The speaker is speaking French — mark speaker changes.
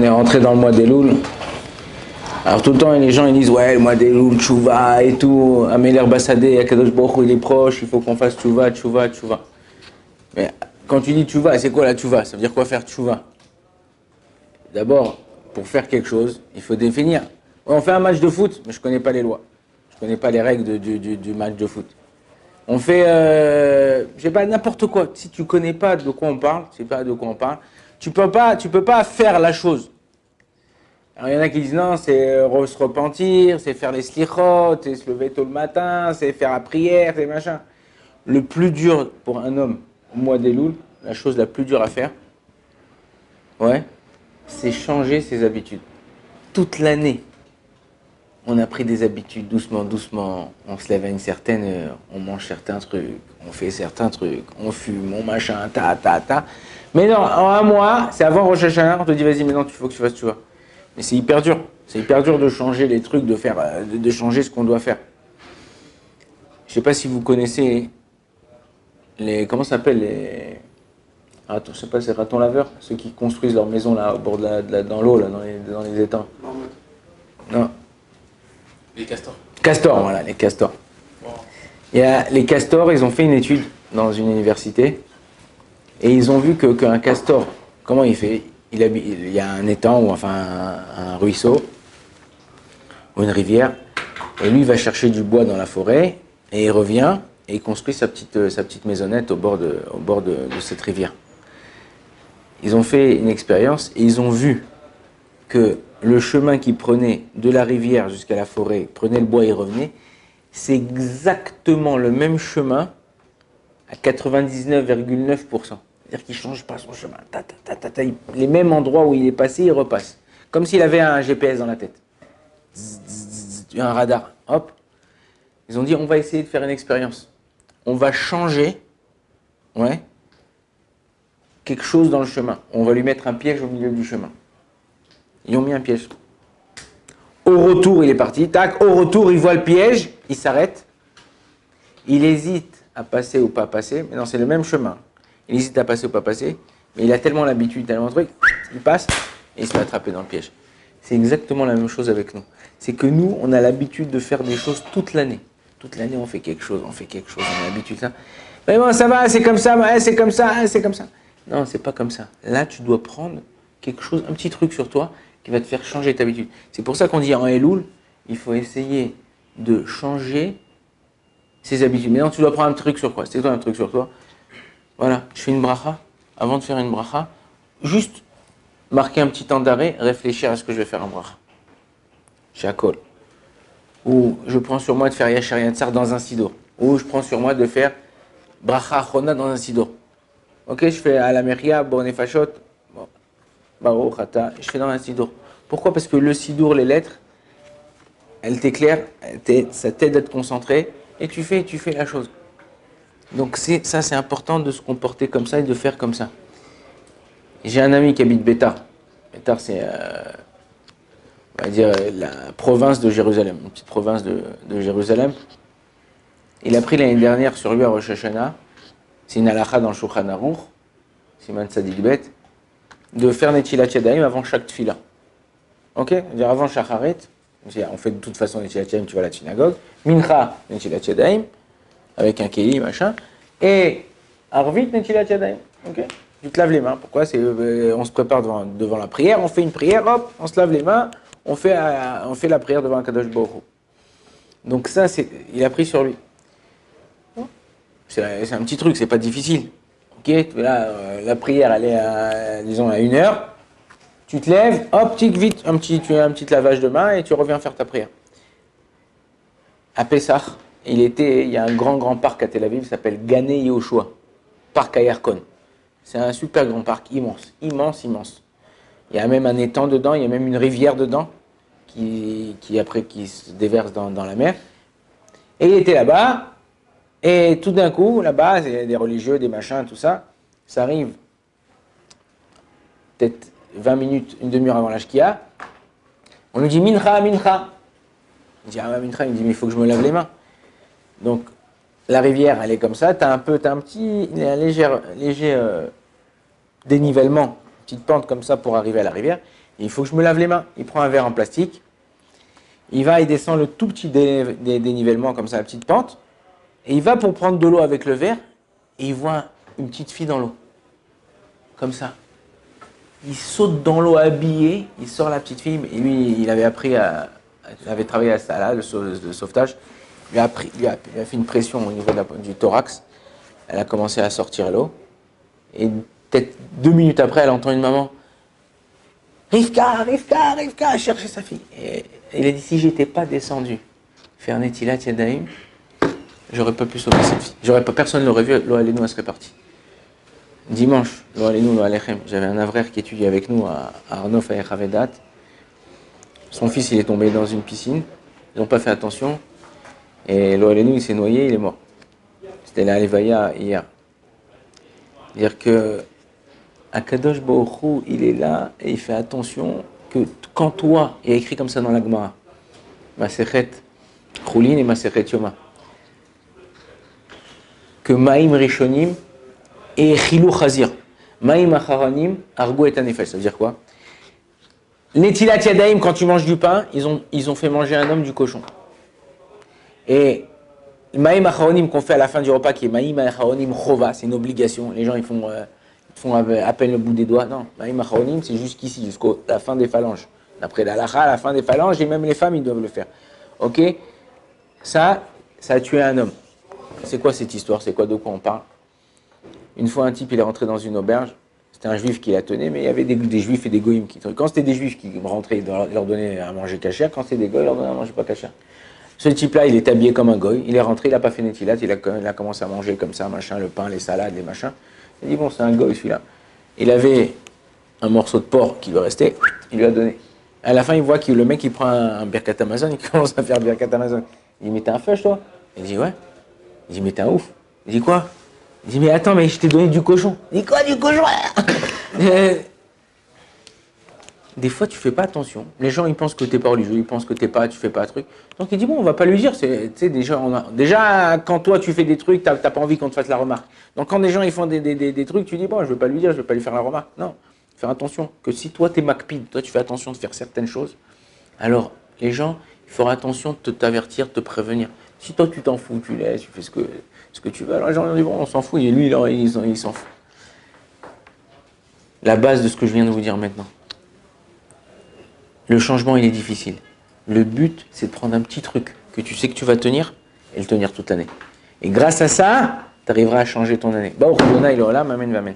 Speaker 1: est rentré dans le mois d'Elul. Alors tout le temps, les gens ils disent ouais, le mois d'Elul, tchouva et tout. Améler Bassadé, Akadosh Baruch Hu, il est proche, il faut qu'on fasse tchouva. Mais quand tu dis tchouva, c'est quoi la tchouva? Ça veut dire quoi faire tchouva? D'abord, pour faire quelque chose, il faut définir. Ouais, on fait un match de foot, mais je ne connais pas les lois. Je ne connais pas les règles du match de foot. On fait, je sais pas, n'importe quoi. Si tu ne connais pas de quoi on parle, tu peux pas faire la chose. Alors, il y en a qui disent non, c'est se repentir, c'est faire les slichot, c'est se lever tôt le matin, c'est faire la prière, c'est machin. Le plus dur pour un homme au mois d'Elul, la chose la plus dure à faire, ouais, c'est changer ses habitudes. Toute l'année, on a pris des habitudes doucement. On se lève à une certaine heure, on mange certains trucs, on fait certains trucs, on fume, on machin, ta. Mais non, en un mois, c'est avant Rosh Hashanah, on te dit vas-y, maintenant il faut que tu fasses, tu vois. Mais c'est hyper dur. C'est hyper dur de changer les trucs, de changer ce qu'on doit faire. Je sais pas si vous connaissez comment ça s'appelle les... Attends, je sais pas, c'est ratons laveurs, ceux qui construisent leur maison là au bord dans l'eau là, dans les étangs. Non.
Speaker 2: Les castors.
Speaker 1: Castors, voilà, les castors. Wow. Il y a les castors, ils ont fait une étude dans une université et ils ont vu qu'un castor, comment il fait? Il y a un étang ou enfin un ruisseau ou une rivière et lui il va chercher du bois dans la forêt et il revient et il construit sa petite maisonnette au bord de cette rivière. Ils ont fait une expérience et ils ont vu que le chemin qu'ils prenaient de la rivière jusqu'à la forêt, prenaient le bois et revenaient, c'est exactement le même chemin à 99,9%. C'est-à-dire qu'il ne change pas son chemin. Les mêmes endroits où il est passé, il repasse. Comme s'il avait un GPS dans la tête. Un radar. Hop. Ils ont dit, on va essayer de faire une expérience. On va changer quelque chose dans le chemin. On va lui mettre un piège au milieu du chemin. Ils ont mis un piège. Au retour, il est parti. Tac, au retour, il voit le piège. Il s'arrête. Il hésite à passer ou pas passer. Mais non, c'est le même chemin. Il hésite à passer ou pas passer, mais il a tellement l'habitude, tellement de trucs, il passe et il se fait attraper dans le piège. C'est exactement la même chose avec nous. C'est que nous, on a l'habitude de faire des choses toute l'année. Toute l'année, on fait quelque chose, on a l'habitude de ça. Mais bon, ça va, c'est comme ça, c'est comme ça, c'est comme ça. Non, c'est pas comme ça. Là, tu dois prendre quelque chose, un petit truc sur toi qui va te faire changer ta habitude. C'est pour ça qu'on dit en Elul, il faut essayer de changer ses habitudes. Maintenant, tu dois prendre un truc sur quoi? C'est quoi un truc sur toi? Voilà, je fais une bracha. Avant de faire une bracha, juste marquer un petit temps d'arrêt, réfléchir à ce que je vais faire en bracha. Chez Akol. Ou je prends sur moi de faire Yachar Yatzar dans un sidour. Ou je prends sur moi de faire bracha achona dans un sidour. Ok, je fais à la Meria, Bonefachot, Baruch Ata, je fais dans un sidour. Pourquoi? Parce que le sidour, les lettres, elles t'éclairent, ça t'aide à te concentrer et tu fais la chose. Donc ça, c'est important de se comporter comme ça et de faire comme ça. J'ai un ami qui habite Bétar. Bétar, c'est, on va dire, la province de Jérusalem, une petite province de Jérusalem. Il a pris l'année dernière sur lui à Rosh Hashanah, c'est une halakha dans le Shulchan Aruch, Siman Tzadik Bet, de faire Netilat Yadayim avant chaque tfila. Ok? C'est-à-dire avant Shacharit, on fait de toute façon Netilat Yadayim, tu vas à la synagogue. Mincha, Netilat Yadayim, avec un kéli, machin, et Arvit Netilat Yadayim. Ok? Tu te laves les mains. Pourquoi? On se prépare devant la prière, on fait une prière, hop, on se lave les mains, on fait la prière devant un Kadosh Baruch Hu. Donc ça, il a pris sur lui. C'est un petit truc, c'est pas difficile. Ok? Là, la prière, elle est disons à 1h. Tu te lèves, hop, vite, tu fais un petit lavage de mains et tu reviens faire ta prière. À Pessah, il y a un grand parc à Tel Aviv, qui s'appelle Gané Yehoshua, parc à Yarkon. C'est un super grand parc, immense. Il y a même un étang dedans, il y a même une rivière dedans, qui se déverse dans la mer. Et il était là-bas, et tout d'un coup, là-bas, il y a des religieux, des machins, tout ça. Ça arrive peut-être 20 minutes, une demi-heure avant la Shkia. On nous dit Mincha. Il dit Mincha, il me dit mais il faut que je me lave les mains. Donc la rivière, elle est comme ça, t'as un léger dénivellement, une petite pente comme ça pour arriver à la rivière. Il faut que je me lave les mains. Il prend un verre en plastique. Il va, il descend le tout petit dénivellement, comme ça, la petite pente. Et il va pour prendre de l'eau avec le verre. Et il voit une petite fille dans l'eau. Comme ça. Il saute dans l'eau habillé. Il sort la petite fille. Et lui, il avait appris il avait travaillé à ça, là, le sauvetage. Il a fait une pression au niveau du thorax. Elle a commencé à sortir l'eau. Et peut-être 2 minutes après, elle entend une maman. Rivka, Rivka, Rivka, chercher sa fille. Et il a dit, si j'étais pas descendu, faire Netilat Yadayim, j'aurais pas pu sauver cette fille. Personne ne l'aurait vu, Lo Aleinu, elle serait partie. Dimanche, Lo Aleinu, Lo Alechem, j'avais un avraire qui étudie avec nous à Arnof à Echavedat. Son fils, il est tombé dans une piscine. Ils n'ont pas fait attention. Et Lo Aleinu, il s'est noyé, il est mort. C'était la Levaya hier. C'est-à-dire que Akadosh Baruch Hu, il est là et il fait attention que quand toi, il y a écrit comme ça dans la Gemara, Masechet Choulin et Masechet Yoma, que Maïm Rishonim et Chilou Chazir, Maïm Acharanim, Argo et Anefesh. Ça veut dire quoi? Netilat Yadayim, quand tu manges du pain, ils ont fait manger un homme du cochon. Et Maïm Acharonim qu'on fait à la fin du repas, qui est Maïm Acharonim Chova, c'est une obligation. Les gens ils font à peine le bout des doigts. Non, Maïm Acharonim c'est jusqu'ici, jusqu'à la fin des phalanges. D'après la halakha, à la fin des phalanges, et même les femmes ils doivent le faire. Ok? Ça a tué un homme. C'est quoi cette histoire? C'est quoi, de quoi on parle? Une fois un type il est rentré dans une auberge. C'était un juif qui la tenait, mais il y avait des juifs et des goïms qui. Quand c'était des juifs qui rentraient, ils leur donnaient à manger cachère. Quand c'était des goïs, ils leur donnaient à manger pas cachère. Ce type-là, il est habillé comme un goy. Il est rentré, il n'a pas fait Netilat, il a commencé à manger comme ça, machin, le pain, les salades, les machins. Il dit, bon, c'est un goy celui-là. Il avait un morceau de porc qui lui restait, il lui a donné. À la fin, il voit que le mec, il prend un Birkat Amazon, il commence à faire Birkat Amazon. Il dit, mais t'es un feuche, toi? Il dit, ouais. Il dit, mais t'es un ouf. Il dit, quoi? Il dit, mais attends, mais je t'ai donné du cochon. Il dit, quoi, du cochon? Des fois, tu fais pas attention. Les gens, ils pensent que t'es pas religieux, ils pensent que tu fais pas un truc. Donc, il dit, bon, on va pas lui dire. Déjà, quand toi, tu fais des trucs, t'as pas envie qu'on te fasse la remarque. Donc, quand des gens, ils font des trucs, tu dis, bon, je vais pas lui dire, je vais pas lui faire la remarque. Non. Faire attention. Que si toi, t'es macpide, toi, tu fais attention de faire certaines choses, alors, les gens, il faut attention de t'avertir, de te prévenir. Si toi, tu t'en fous, tu laisses, tu fais ce que tu veux, alors les gens, ils disent, bon, on s'en fout, et lui, il s'en fout. La base de ce que je viens de vous dire maintenant. Le changement, il est difficile. Le but, c'est de prendre un petit truc que tu sais que tu vas tenir et le tenir toute l'année. Et grâce à ça, tu arriveras à changer ton année. Baruch Adonai L'Olam, Amen, Amen.